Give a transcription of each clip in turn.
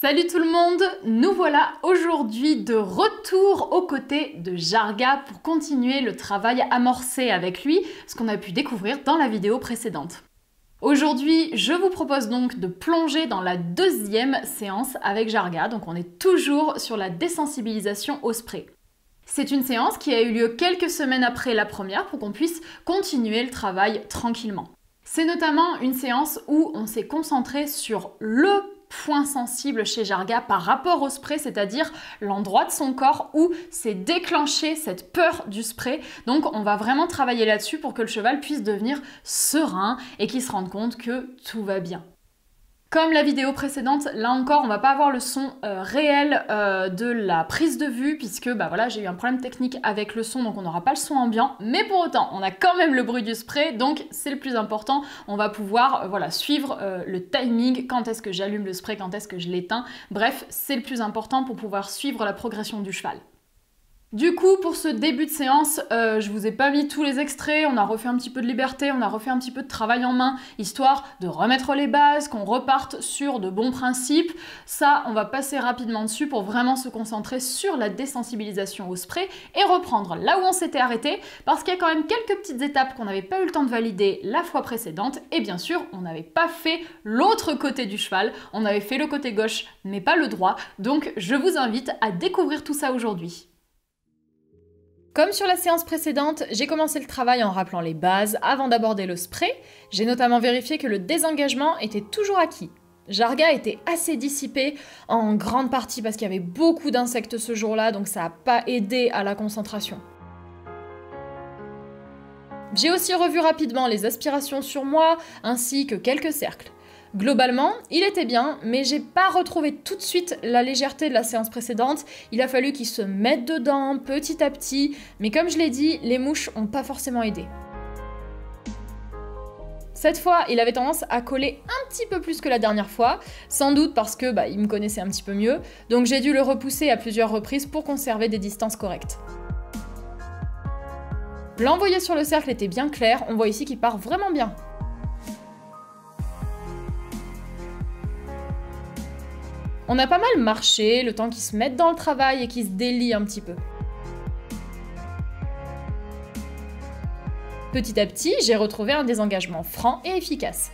Salut tout le monde, nous voilà aujourd'hui de retour aux côtés de Jarga pour continuer le travail amorcé avec lui, ce qu'on a pu découvrir dans la vidéo précédente. Aujourd'hui, je vous propose donc de plonger dans la deuxième séance avec Jarga, donc on est toujours sur la désensibilisation au spray. C'est une séance qui a eu lieu quelques semaines après la première pour qu'on puisse continuer le travail tranquillement. C'est notamment une séance où on s'est concentré sur le point sensible chez Jarga par rapport au spray, c'est-à-dire l'endroit de son corps où s'est déclenché cette peur du spray. Donc on va vraiment travailler là-dessus pour que le cheval puisse devenir serein et qu'il se rende compte que tout va bien. Comme la vidéo précédente, là encore, on va pas avoir le son réel de la prise de vue puisque voilà, j'ai eu un problème technique avec le son, donc on n'aura pas le son ambiant. Mais pour autant, on a quand même le bruit du spray, donc c'est le plus important. On va pouvoir suivre le timing, quand est-ce que j'allume le spray, quand est-ce que je l'éteins. Bref, c'est le plus important pour pouvoir suivre la progression du cheval. Du coup, pour ce début de séance, je vous ai pas mis tous les extraits, on a refait un petit peu de liberté, on a refait un petit peu de travail en main, histoire de remettre les bases, qu'on reparte sur de bons principes. Ça, on va passer rapidement dessus pour vraiment se concentrer sur la désensibilisation au spray et reprendre là où on s'était arrêté, parce qu'il y a quand même quelques petites étapes qu'on n'avait pas eu le temps de valider la fois précédente, et bien sûr, on n'avait pas fait l'autre côté du cheval, on avait fait le côté gauche, mais pas le droit, donc je vous invite à découvrir tout ça aujourd'hui. Comme sur la séance précédente, j'ai commencé le travail en rappelant les bases avant d'aborder le spray. J'ai notamment vérifié que le désengagement était toujours acquis. Jarga était assez dissipé en grande partie parce qu'il y avait beaucoup d'insectes ce jour-là, donc ça n'a pas aidé à la concentration. J'ai aussi revu rapidement les aspirations sur moi, ainsi que quelques cercles. Globalement, il était bien, mais j'ai pas retrouvé tout de suite la légèreté de la séance précédente. Il a fallu qu'il se mette dedans petit à petit, mais comme je l'ai dit, les mouches ont pas forcément aidé. Cette fois, il avait tendance à coller un petit peu plus que la dernière fois, sans doute parce que il me connaissait un petit peu mieux, donc j'ai dû le repousser à plusieurs reprises pour conserver des distances correctes. L'envoyé sur le cercle était bien clair, on voit ici qu'il part vraiment bien. On a pas mal marché, le temps qu'ils se mettent dans le travail et qu'ils se délient un petit peu. Petit à petit, j'ai retrouvé un désengagement franc et efficace.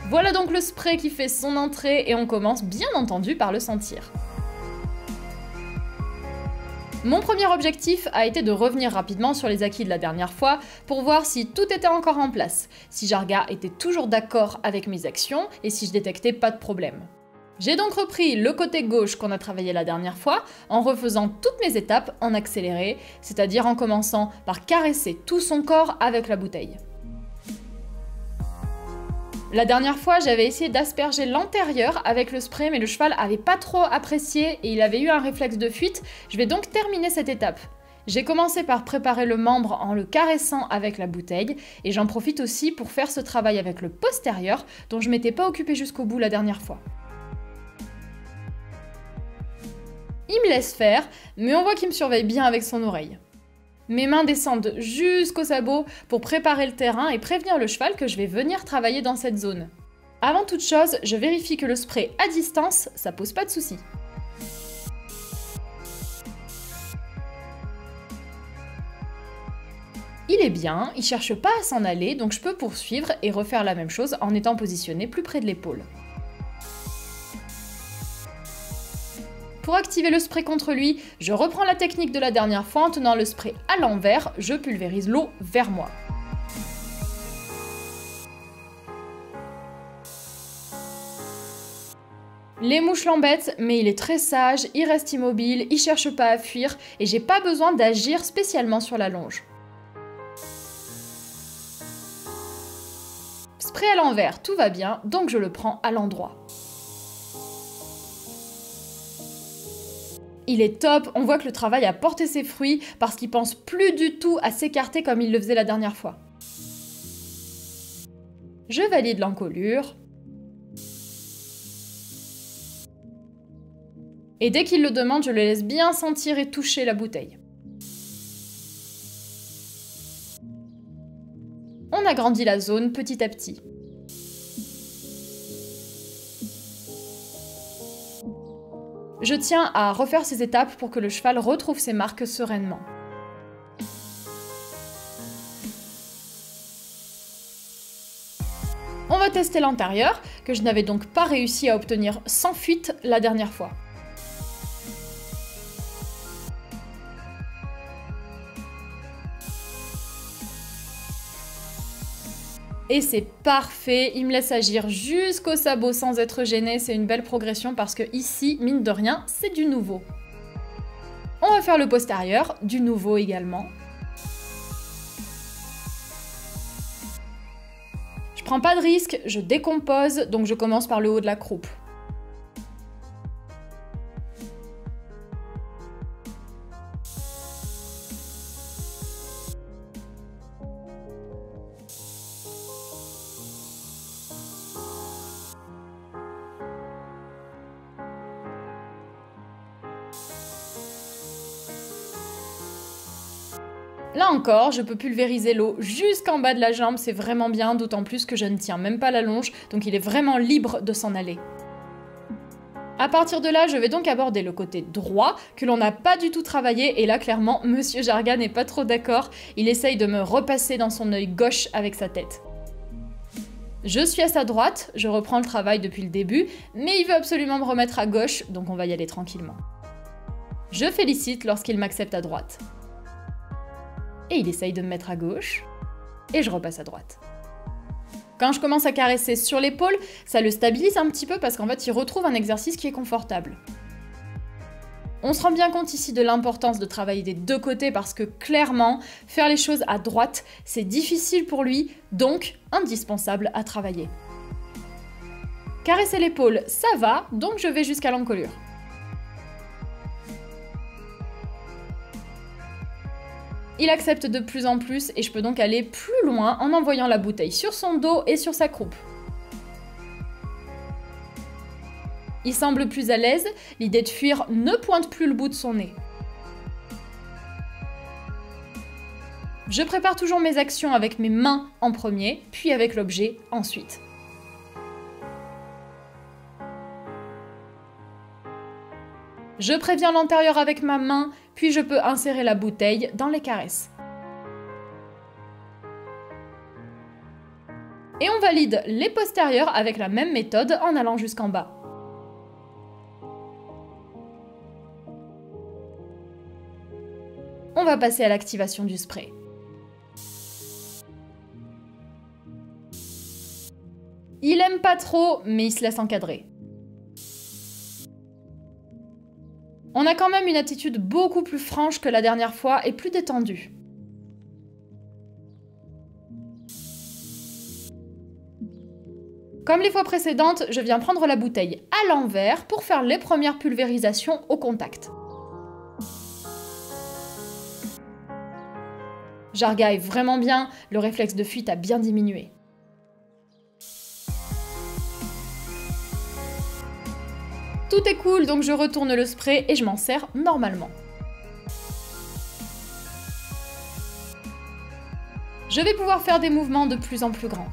Voilà donc le spray qui fait son entrée et on commence bien entendu par le sentir. Mon premier objectif a été de revenir rapidement sur les acquis de la dernière fois pour voir si tout était encore en place, si Jarga était toujours d'accord avec mes actions et si je détectais pas de problème. J'ai donc repris le côté gauche qu'on a travaillé la dernière fois en refaisant toutes mes étapes en accéléré, c'est-à-dire en commençant par caresser tout son corps avec la bouteille. La dernière fois, j'avais essayé d'asperger l'antérieur avec le spray, mais le cheval avait pas trop apprécié et il avait eu un réflexe de fuite. Je vais donc terminer cette étape. J'ai commencé par préparer le membre en le caressant avec la bouteille, et j'en profite aussi pour faire ce travail avec le postérieur, dont je m'étais pas occupée jusqu'au bout la dernière fois. Il me laisse faire, mais on voit qu'il me surveille bien avec son oreille. Mes mains descendent jusqu'au sabot pour préparer le terrain et prévenir le cheval que je vais venir travailler dans cette zone. Avant toute chose, je vérifie que le spray à distance, ça pose pas de soucis. Il est bien, il cherche pas à s'en aller, donc je peux poursuivre et refaire la même chose en étant positionné plus près de l'épaule. Pour activer le spray contre lui, je reprends la technique de la dernière fois en tenant le spray à l'envers, je pulvérise l'eau vers moi. Les mouches l'embêtent, mais il est très sage, il reste immobile, il cherche pas à fuir et j'ai pas besoin d'agir spécialement sur la longe. Spray à l'envers, tout va bien, donc je le prends à l'endroit. Il est top, on voit que le travail a porté ses fruits parce qu'il pense plus du tout à s'écarter comme il le faisait la dernière fois. Je valide l'encolure. Et dès qu'il le demande, je le laisse bien sentir et toucher la bouteille. On agrandit la zone petit à petit. Je tiens à refaire ces étapes pour que le cheval retrouve ses marques sereinement. On va tester l'intérieur, que je n'avais donc pas réussi à obtenir sans fuite la dernière fois. Et c'est parfait, il me laisse agir jusqu'au sabot sans être gêné, c'est une belle progression parce que ici, mine de rien, c'est du nouveau. On va faire le postérieur, du nouveau également. Je prends pas de risque, je décompose, donc je commence par le haut de la croupe. Là encore, je peux pulvériser l'eau jusqu'en bas de la jambe, c'est vraiment bien, d'autant plus que je ne tiens même pas la longe, donc il est vraiment libre de s'en aller. À partir de là, je vais donc aborder le côté droit, que l'on n'a pas du tout travaillé, et là clairement, Monsieur Jarga n'est pas trop d'accord, il essaye de me repasser dans son œil gauche avec sa tête. Je suis à sa droite, je reprends le travail depuis le début, mais il veut absolument me remettre à gauche, donc on va y aller tranquillement. Je félicite lorsqu'il m'accepte à droite. Et il essaye de me mettre à gauche, et je repasse à droite. Quand je commence à caresser sur l'épaule, ça le stabilise un petit peu parce qu'en fait, il retrouve un exercice qui est confortable. On se rend bien compte ici de l'importance de travailler des deux côtés parce que clairement, faire les choses à droite, c'est difficile pour lui, donc indispensable à travailler. Caresser l'épaule, ça va, donc je vais jusqu'à l'encolure. Il accepte de plus en plus et je peux donc aller plus loin en envoyant la bouteille sur son dos et sur sa croupe. Il semble plus à l'aise, l'idée de fuir ne pointe plus le bout de son nez. Je prépare toujours mes actions avec mes mains en premier, puis avec l'objet ensuite. Je préviens l'antérieur avec ma main, puis je peux insérer la bouteille dans les caresses. Et on valide les postérieurs avec la même méthode en allant jusqu'en bas. On va passer à l'activation du spray. Il aime pas trop, mais il se laisse encadrer. On a quand même une attitude beaucoup plus franche que la dernière fois et plus détendue. Comme les fois précédentes, je viens prendre la bouteille à l'envers pour faire les premières pulvérisations au contact. Jarga est vraiment bien, le réflexe de fuite a bien diminué. Tout est cool, donc je retourne le spray et je m'en sers normalement. Je vais pouvoir faire des mouvements de plus en plus grands.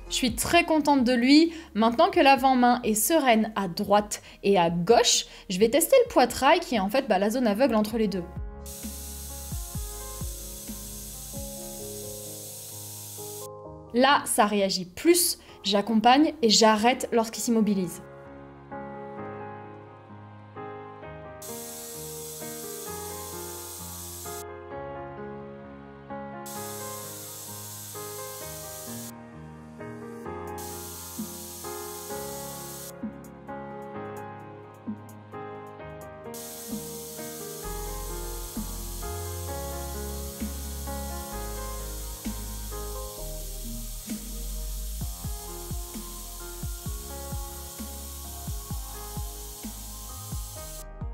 Je suis très contente de lui. Maintenant que l'avant-main est sereine à droite et à gauche, je vais tester le poitrail qui est en fait la zone aveugle entre les deux. Là, ça réagit plus, j'accompagne et j'arrête lorsqu'il s'immobilise.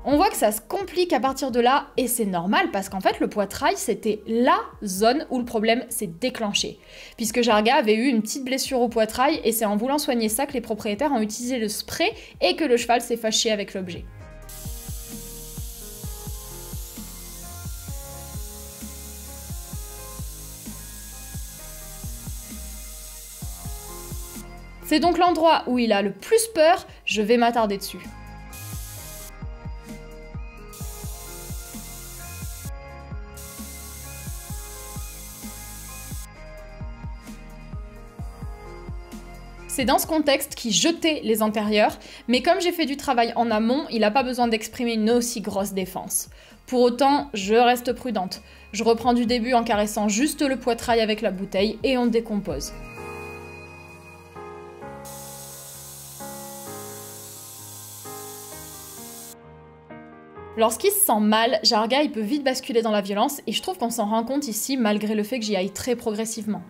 On voit que ça se complique à partir de là, et c'est normal parce qu'en fait le poitrail c'était la zone où le problème s'est déclenché. Puisque Jarga avait eu une petite blessure au poitrail et c'est en voulant soigner ça que les propriétaires ont utilisé le spray et que le cheval s'est fâché avec l'objet. C'est donc l'endroit où il a le plus peur, je vais m'attarder dessus. C'est dans ce contexte qu'il jetait les antérieurs, mais comme j'ai fait du travail en amont, il n'a pas besoin d'exprimer une aussi grosse défense. Pour autant, je reste prudente. Je reprends du début en caressant juste le poitrail avec la bouteille et on décompose. Lorsqu'il se sent mal, Jarga il peut vite basculer dans la violence et je trouve qu'on s'en rend compte ici malgré le fait que j'y aille très progressivement.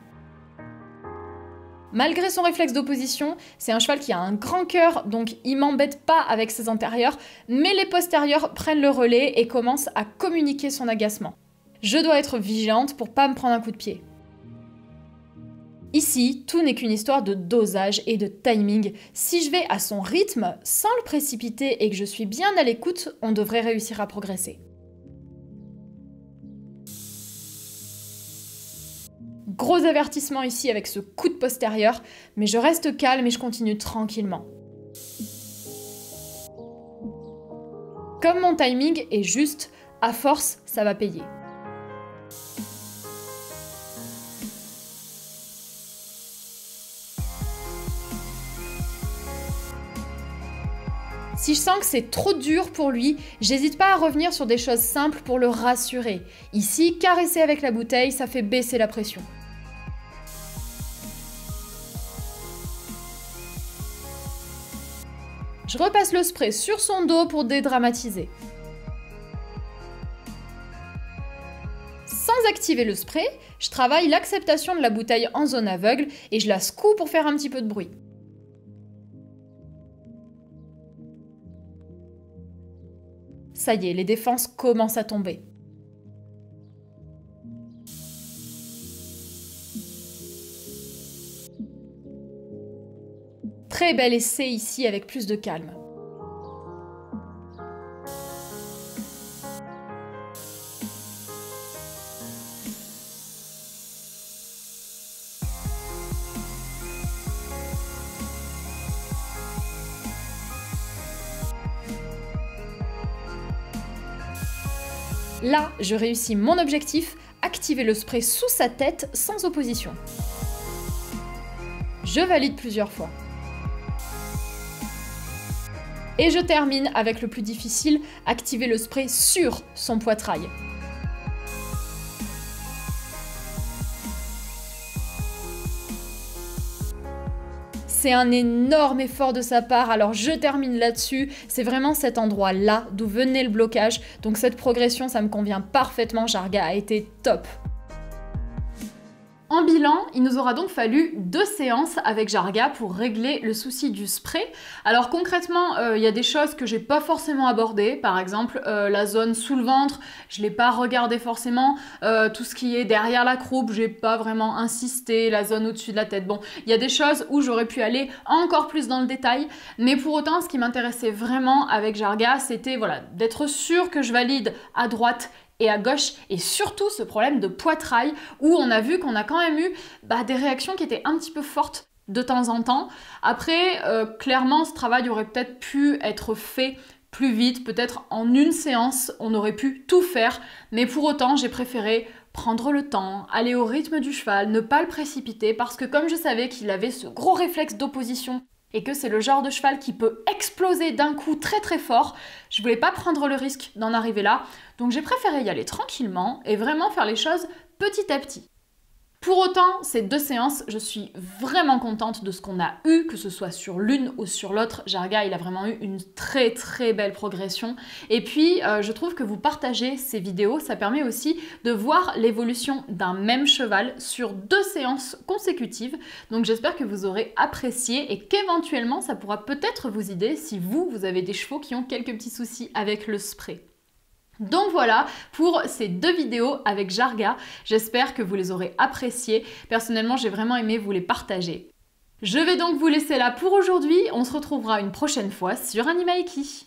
Malgré son réflexe d'opposition, c'est un cheval qui a un grand cœur, donc il m'embête pas avec ses antérieurs, mais les postérieurs prennent le relais et commencent à communiquer son agacement. Je dois être vigilante pour pas me prendre un coup de pied. Ici, tout n'est qu'une histoire de dosage et de timing. Si je vais à son rythme, sans le précipiter et que je suis bien à l'écoute, on devrait réussir à progresser. Gros avertissement ici avec ce coup de postérieur, mais je reste calme et je continue tranquillement. Comme mon timing est juste, à force, ça va payer. Si je sens que c'est trop dur pour lui, j'hésite pas à revenir sur des choses simples pour le rassurer. Ici, caresser avec la bouteille, ça fait baisser la pression. Je repasse le spray sur son dos pour dédramatiser. Sans activer le spray, je travaille l'acceptation de la bouteille en zone aveugle et je la secoue pour faire un petit peu de bruit. Ça y est, les défenses commencent à tomber. Très bel essai ici avec plus de calme. Là, je réussis mon objectif, activer le spray sous sa tête sans opposition. Je valide plusieurs fois. Et je termine avec le plus difficile, activer le spray sur son poitrail. C'est un énorme effort de sa part, alors je termine là-dessus. C'est vraiment cet endroit-là d'où venait le blocage. Donc cette progression, ça me convient parfaitement. Jarga a été top. En bilan, il nous aura donc fallu 2 séances avec Jarga pour régler le souci du spray. Alors concrètement, il y a des choses que j'ai pas forcément abordées. Par exemple, la zone sous le ventre, je l'ai pas regardé forcément. Tout ce qui est derrière la croupe, j'ai pas vraiment insisté. La zone au-dessus de la tête. Bon, il y a des choses où j'aurais pu aller encore plus dans le détail. Mais pour autant, ce qui m'intéressait vraiment avec Jarga, c'était voilà, d'être sûr que je valide à droite et à gauche, et surtout ce problème de poitrail où on a vu qu'on a quand même eu des réactions qui étaient un petit peu fortes de temps en temps. Après, clairement, ce travail aurait peut-être pu être fait plus vite, peut-être en une séance, on aurait pu tout faire, mais pour autant, j'ai préféré prendre le temps, aller au rythme du cheval, ne pas le précipiter, parce que comme je savais qu'il avait ce gros réflexe d'opposition et que c'est le genre de cheval qui peut exploser d'un coup très très fort, je voulais pas prendre le risque d'en arriver là, donc j'ai préféré y aller tranquillement et vraiment faire les choses petit à petit. Pour autant, ces 2 séances, je suis vraiment contente de ce qu'on a eu, que ce soit sur l'une ou sur l'autre. Jarga, il a vraiment eu une très belle progression. Et puis, je trouve que vous partagez ces vidéos, ça permet aussi de voir l'évolution d'un même cheval sur 2 séances consécutives. Donc j'espère que vous aurez apprécié et qu'éventuellement, ça pourra peut-être vous aider si vous avez des chevaux qui ont quelques petits soucis avec le spray. Donc voilà pour ces 2 vidéos avec Jarga, j'espère que vous les aurez appréciées. Personnellement, j'ai vraiment aimé vous les partager. Je vais donc vous laisser là pour aujourd'hui, on se retrouvera une prochaine fois sur Animaiki.